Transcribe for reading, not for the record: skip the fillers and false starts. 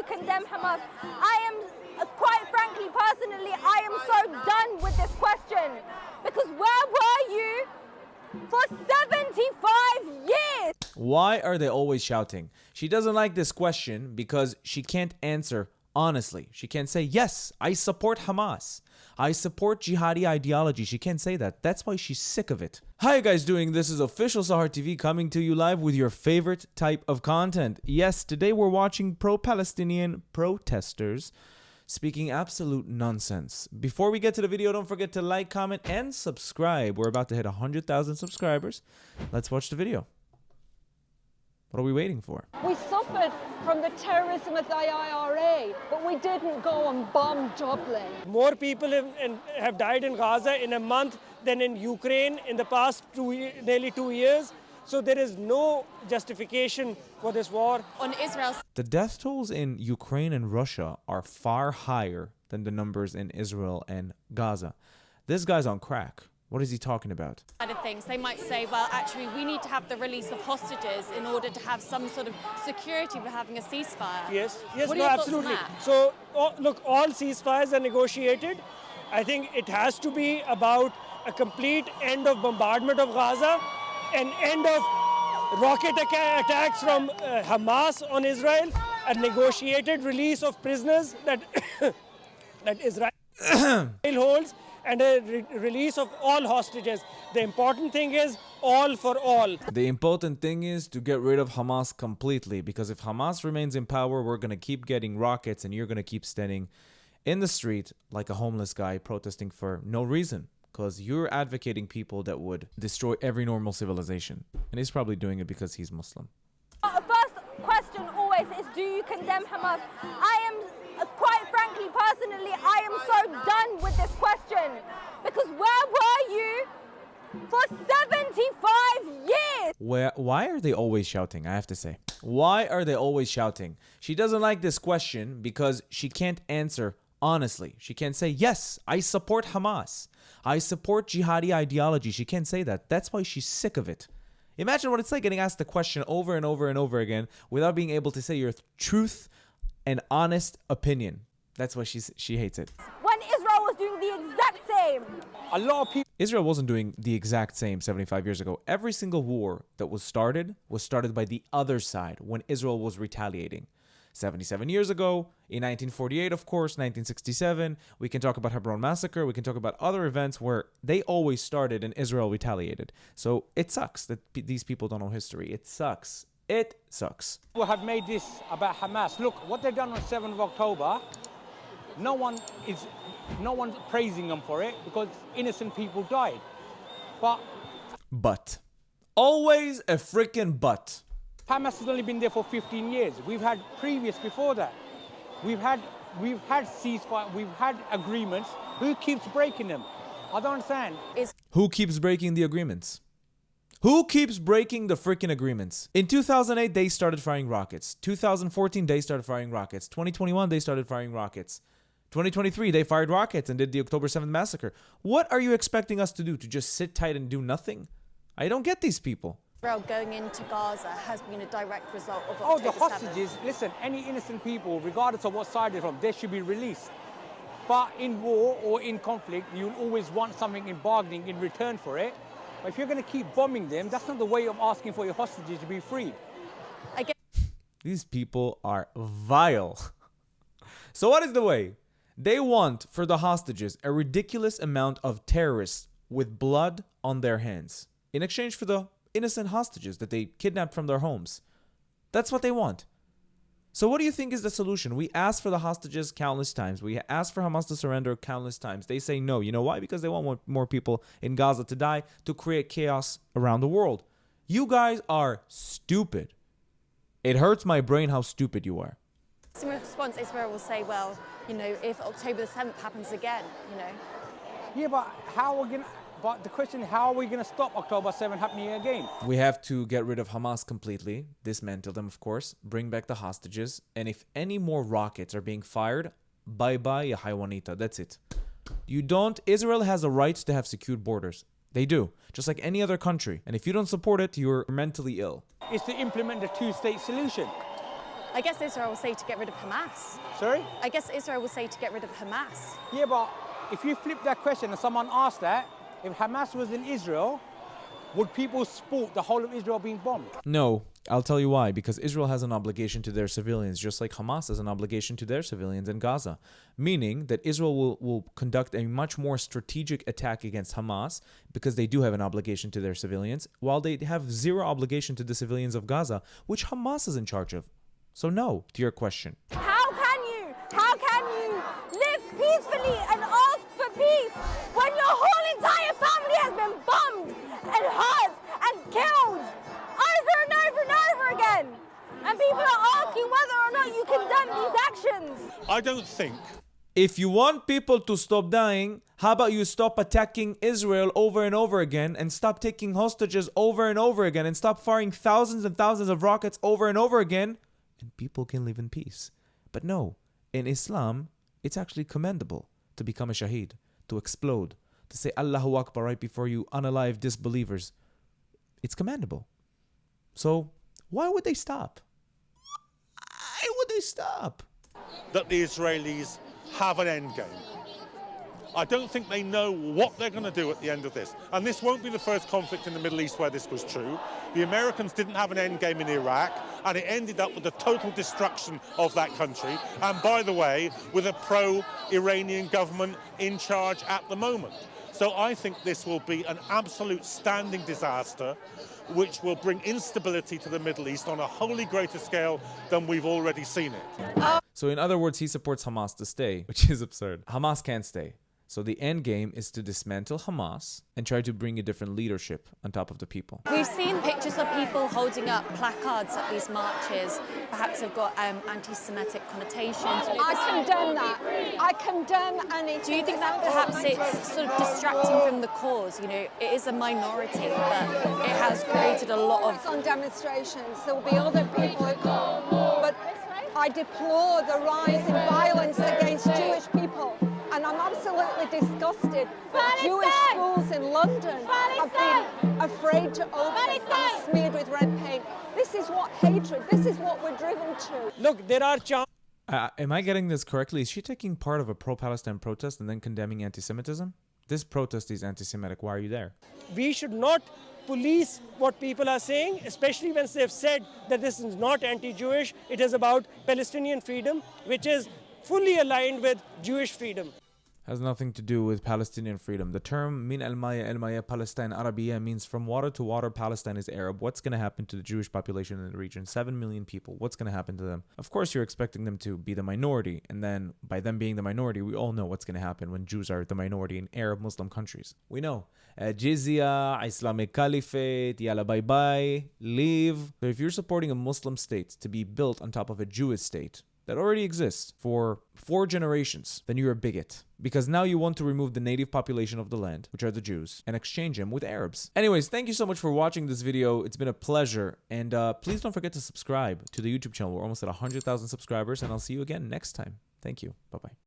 condemn Hamas? I am, quite frankly, personally, I am so done with this question. Because where were you for 75 years? Why are they always shouting? She doesn't like this question because she can't answer honestly. She can't say, yes, I support Hamas. I support jihadi ideology. She can't say that. That's why she's sick of it. How you guys doing? This is Official Sahar TV coming to you live with your favorite type of content. Yes, today we're watching pro-Palestinian protesters speaking absolute nonsense. Before we get to the video, don't forget to like, comment, and subscribe. We're about to hit 100,000 subscribers. Let's watch the video. What are we waiting for? We suffered from the terrorism of the IRA, but we didn't go and bomb Dublin. More people have died in Gaza in a month than in Ukraine in the past nearly 2 years. So there is no justification for this war. On Israel, The death tolls in Ukraine and Russia are far higher than the numbers in Israel and Gaza. This guy's on crack. What is he talking about? side of things, they might say, well, actually, we need to have the release of hostages in order to have some sort of security for having a ceasefire. Yes, What are no, your thoughts on absolutely. that? So, look, all ceasefires are negotiated. I think it has to be about a complete end of bombardment of Gaza, an end of rocket attacks from Hamas on Israel, a negotiated release of prisoners that, that Israel holds, and a release of all hostages. The important thing is all for all. The important thing is to get rid of Hamas completely, because if Hamas remains in power, we're going to keep getting rockets and you're going to keep standing in the street like a homeless guy protesting for no reason, because you're advocating people that would destroy every normal civilization. And he's probably doing it because he's Muslim. First question always is, do you condemn Hamas? I am, quite frankly, personally, I am so done with this question. Because where were you for 75 years? Why are they always shouting? I have to say. Why are they always shouting? She doesn't like this question because she can't answer honestly. She can't say, yes, I support Hamas. I support jihadi ideology. She can't say that. That's why she's sick of it. Imagine what it's like getting asked the question over and over and over again without being able to say your truth and honest opinion. That's why she hates it. When Israel was doing the exact same. A lot of people. Israel wasn't doing the exact same 75 years ago. Every single war that was started by the other side when Israel was retaliating. 77 years ago, in 1948, of course, 1967, we can talk about Hebron massacre, we can talk about other events where they always started and Israel retaliated. So it sucks that these people don't know history. It sucks. It sucks. People have made this about Hamas. Look, what they've done on 7th of October, no one's praising them for it because innocent people died. But. Always a freaking but. Hamas has only been there for 15 years. We've had previous before that. We've had ceasefire, we've had agreements. Who keeps breaking them? I don't understand. Who keeps breaking the agreements? Who keeps breaking the freaking agreements? In 2008, they started firing rockets. 2014, they started firing rockets. 2021, they started firing rockets. 2023, they fired rockets and did the October 7th massacre. What are you expecting us to do? To just sit tight and do nothing? I don't get these people. Israel going into Gaza has been a direct result of Oh, the October 7th. hostages, listen, any innocent people, regardless of what side they're from, they should be released. But in war or in conflict, you'll always want something in bargaining in return for it. But if you're going to keep bombing them, that's not the way of asking for your hostages to be freed. These people are vile. So what is the way? They want for the hostages a ridiculous amount of terrorists with blood on their hands in exchange for the innocent hostages that they kidnapped from their homes. That's what they want. So what do you think is the solution? We asked for the hostages countless times. We asked for Hamas to surrender countless times. They say no. You know why? Because they want more people in Gaza to die to create chaos around the world. You guys are stupid. It hurts my brain how stupid you are. In response, Israel will say, well, you know, if October the 7th happens again, you know. Yeah, but how are we going to... But the question is, how are we going to stop October 7 happening again? We have to get rid of Hamas completely, dismantle them, of course, bring back the hostages, and if any more rockets are being fired, bye-bye, ya haywanita, that's it. Israel has a right to have secured borders. They do, just like any other country. And if you don't support it, you're mentally ill. Is to implement the two-state solution. I guess Israel will say to get rid of Hamas. Sorry? I guess Israel will say to get rid of Hamas. Yeah, but if you flip that question and someone asked that, if Hamas was in Israel, would people support the whole of Israel being bombed? No, I'll tell you why. Because Israel has an obligation to their civilians, just like Hamas has an obligation to their civilians in Gaza. Meaning that Israel will conduct a much more strategic attack against Hamas because they do have an obligation to their civilians, while they have zero obligation to the civilians of Gaza, which Hamas is in charge of. So no, to your question. How can you live peacefully and ask for peace when your whole entire family has been bombed and hurt and killed over and over and over again? And people are asking whether or not you condemn these actions. I don't think. If you want people to stop dying, how about you stop attacking Israel over and over again and stop taking hostages over and over again and stop firing thousands and thousands of rockets over and over again, and people can live in peace. But no, in Islam, it's actually commendable to become a shaheed, to explode, to say Allahu Akbar right before you unalive disbelievers. It's commendable. So why would they stop? Why would they stop? That the Israelis have an end game. I don't think they know what they're going to do at the end of this. And this won't be the first conflict in the Middle East where this was true. The Americans didn't have an end game in Iraq, and it ended up with the total destruction of that country. And by the way, with a pro-Iranian government in charge at the moment. So I think this will be an absolute standing disaster, which will bring instability to the Middle East on a wholly greater scale than we've already seen it. So in other words, he supports Hamas to stay, which is absurd. Hamas can't stay. So the end game is to dismantle Hamas and try to bring a different leadership on top of the people. We've seen pictures of people holding up placards at these marches. Perhaps have got anti-Semitic connotations. I condemn that. I condemn anything. Do you think that perhaps it's sort of distracting from the cause? You know, it is a minority, but it has created a lot of... On demonstrations, there will be other people who come. But I deplore the rise in violence against Jewish people. And I'm absolutely disgusted that Jewish schools in London have been afraid to open and smeared with red paint. This is what hatred, this is what we're driven to. Look, there are chances. Am I getting this correctly? Is she taking part of a pro-Palestine protest and then condemning anti-Semitism? This protest is anti-Semitic. Why are you there? We should not police what people are saying, especially when they've said that this is not anti-Jewish. It is about Palestinian freedom, which is fully aligned with Jewish freedom. Has nothing to do with Palestinian freedom. The term min al-maya Palestine Arabiya means from water to water. Palestine is Arab. What's going to happen to the Jewish population in the region? 7 million people. What's going to happen to them? Of course, you're expecting them to be the minority. And then by them being the minority, we all know what's going to happen when Jews are the minority in Arab Muslim countries. We know. Jizya, Islamic Caliphate, yalla bye-bye, leave. So if you're supporting a Muslim state to be built on top of a Jewish state that already exists for 4 generations, then you're a bigot. Because now you want to remove the native population of the land, which are the Jews, and exchange them with Arabs. Anyways, thank you so much for watching this video. It's been a pleasure. And please don't forget to subscribe to the YouTube channel. We're almost at 100,000 subscribers, and I'll see you again next time. Thank you. Bye-bye.